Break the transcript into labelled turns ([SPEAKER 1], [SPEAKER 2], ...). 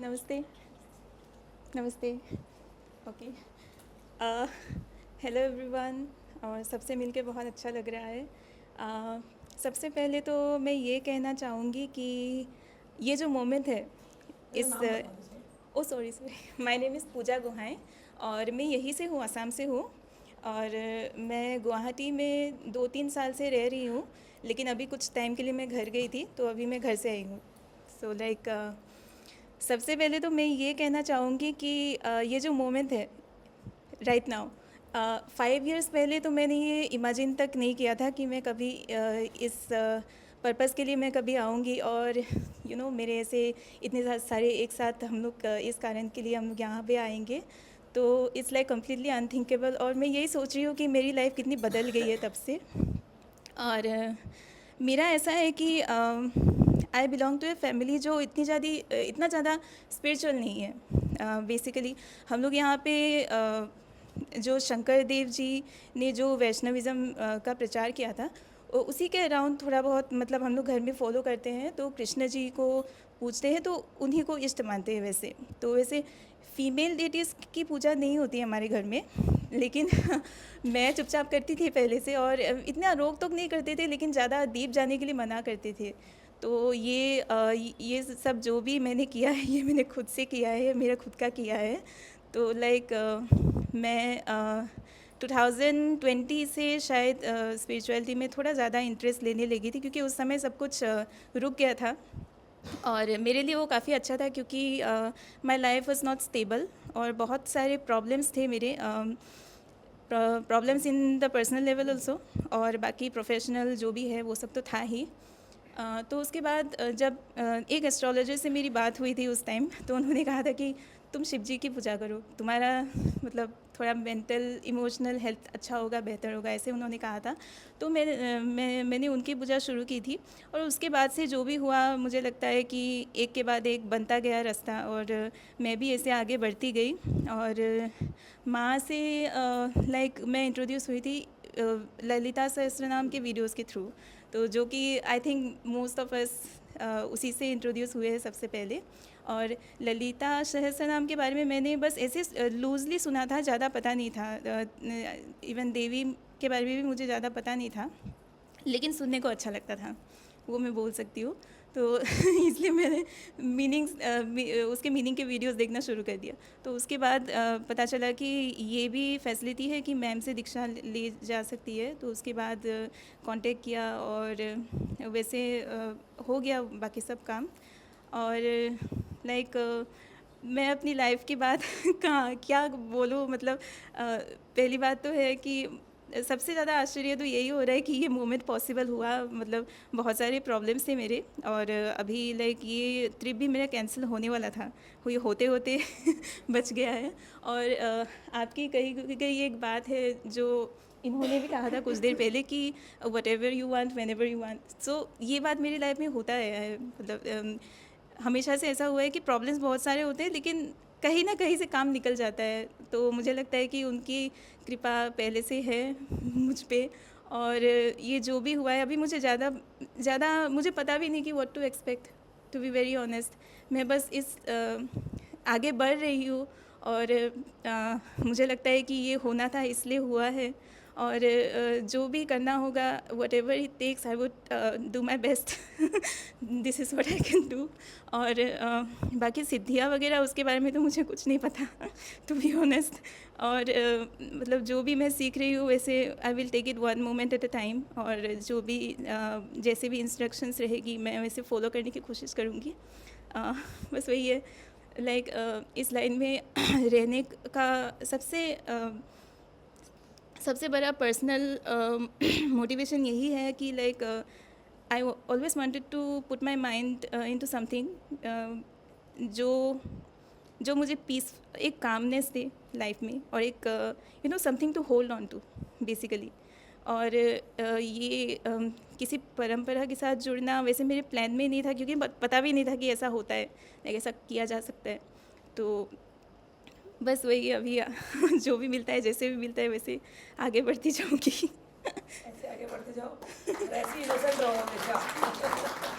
[SPEAKER 1] नमस्ते। नमस्ते। Okay. Hello everyone. और सबसे मिलके बहुत अच्छा लग रहा है। सबसे पहले तो मैं ये कहना चाहूँगी कि ये जो मोमेंट है
[SPEAKER 2] मेरा
[SPEAKER 1] इस
[SPEAKER 2] नाम बता दीजिए।
[SPEAKER 1] Oh sorry sorry my name is Pooja गुहाएं और मैं यहीं से हूँ, असम से हूँ। और मैं गुवाहाटी में 2-3 साल से रह रही हूँ, लेकिन अभी कुछ टाइम के लिए मैं घर गई थी, तो अभी मैं घर से आई हूँ। सो लाइक सबसे पहले तो मैं ये कहना चाहूँगी कि ये जो मोमेंट है राइट नाउ, 5 इयर्स पहले तो मैंने ये इमेजिन तक नहीं किया था कि मैं कभी इस पर्पज़ के लिए मैं कभी आऊँगी। और मेरे ऐसे इतने सारे एक साथ हम लोग इस कारण के लिए हम लोग यहाँ पे आएंगे, तो इट्स लाइक कम्प्लीटली अनथिंकेबल। और मैं यही सोच रही हूँ कि मेरी लाइफ कितनी बदल गई है तब से। और मेरा ऐसा है कि I belong to a family जो इतना ज़्यादा स्पिरिचुअल नहीं है। बेसिकली हम लोग यहाँ पे जो शंकर देव जी ने जो वैष्णविज़्म का प्रचार किया था, उसी के अराउंड थोड़ा बहुत मतलब हम लोग घर में फॉलो करते हैं। तो कृष्ण जी को पूजते हैं, तो उन्हीं को इष्ट मानते हैं वैसे। तो वैसे फीमेल डेटीज़ की पूजा नहीं होती है हमारे घर में, लेकिन मैं चुपचाप करती थी पहले से। और इतना रोक टोक नहीं करते थे, लेकिन ज़्यादा डीप जाने के लिए मना करते थे। तो ये सब जो भी मैंने किया है, ये मैंने खुद से किया है, मेरा खुद का किया है। तो लाइक मैं 2020 से शायद स्पिरिचुअलिटी में थोड़ा ज़्यादा इंटरेस्ट लेने लगी थी, क्योंकि उस समय सब कुछ रुक गया था। और मेरे लिए वो काफ़ी अच्छा था, क्योंकि my life was not stable और बहुत सारे प्रॉब्लम्स थे मेरे, problems in the personal level also, और बाकी प्रोफेशनल जो भी है वो सब तो था ही। तो उसके बाद जब एक एस्ट्रोलॉजर से मेरी बात हुई थी उस टाइम, तो उन्होंने कहा था कि तुम शिव जी की पूजा करो, तुम्हारा मतलब थोड़ा मेंटल इमोशनल हेल्थ अच्छा होगा, बेहतर होगा, ऐसे उन्होंने कहा था। तो मैंने उनकी पूजा शुरू की थी। और उसके बाद से जो भी हुआ, मुझे लगता है कि एक के बाद एक बनता गया रास्ता, और मैं भी ऐसे आगे बढ़ती गई। और माँ से लाइक मैं इंट्रोड्यूस हुई थी ललिता सहस्त्रनाम के वीडियोस के थ्रू। तो जो कि I think most of us उसी से इंट्रोड्यूस हुए हैं सबसे पहले। और ललिता सहस्त्रनाम के बारे में मैंने बस ऐसे लूजली सुना था, ज़्यादा पता नहीं था। इवन देवी के बारे में भी मुझे ज़्यादा पता नहीं था, लेकिन सुनने को अच्छा लगता था, वो मैं बोल सकती हूँ। तो इसलिए मैंने उसके मीनिंग के वीडियोस देखना शुरू कर दिया। तो उसके बाद पता चला कि ये भी फैसिलिटी है कि मैम से दीक्षा ले जा सकती है। तो उसके बाद कांटेक्ट किया, और वैसे हो गया बाकी सब काम। और लाइक मैं अपनी लाइफ की बात कहाँ क्या बोलूँ, मतलब पहली बात तो है कि सबसे ज़्यादा आश्चर्य तो यही हो रहा है कि ये मोमेंट पॉसिबल हुआ। मतलब बहुत सारे प्रॉब्लम्स थे मेरे, और अभी लाइक ये ट्रिप भी मेरा कैंसिल होने वाला था, ये होते होते बच गया है। और आपकी कही गई एक बात है जो इन्होंने भी कहा था कुछ देर पहले कि whatever you want whenever you want. So ये बात मेरी लाइफ में होता है, मतलब हमेशा से ऐसा हुआ है कि प्रॉब्लम्स बहुत सारे होते हैं, लेकिन कहीं ना कहीं से काम निकल जाता है। तो मुझे लगता है कि उनकी कृपा पहले से है मुझ पे। और ये जो भी हुआ है, अभी मुझे ज़्यादा मुझे पता भी नहीं कि what to expect, to be very honest. मैं बस आगे बढ़ रही हूँ। और मुझे लगता है कि ये होना था इसलिए हुआ है। और जो भी करना होगा, whatever it takes, I would do my best. This is what I can do. और बाकी सिद्धियाँ वगैरह उसके बारे में तो मुझे कुछ नहीं पता, टू बी ऑनेस्ट। और मतलब जो भी मैं सीख रही हूँ, वैसे I will take it one moment at a time. और जो भी जैसे भी इंस्ट्रक्शंस रहेगी, मैं वैसे फॉलो करने की कोशिश करूँगी। बस वही है, लाइक इस लाइन में रहने का सबसे बड़ा पर्सनल मोटिवेशन यही है कि like I always wanted to put my mind into something जो जो मुझे पीस, एक कामनेस दे लाइफ में, और एक something to hold on to basically. और ये किसी परंपरा के साथ जुड़ना वैसे मेरे प्लान में नहीं था, क्योंकि पता भी नहीं था कि ऐसा होता है, ऐसा किया जा सकता है। तो बस वही अभी जो भी मिलता है, जैसे भी मिलता है, वैसे आगे बढ़ती जाऊँगी।
[SPEAKER 2] ऐसे आगे बढ़ते जाओ और ऐसे ही इनोसेंट रहो हमेशा।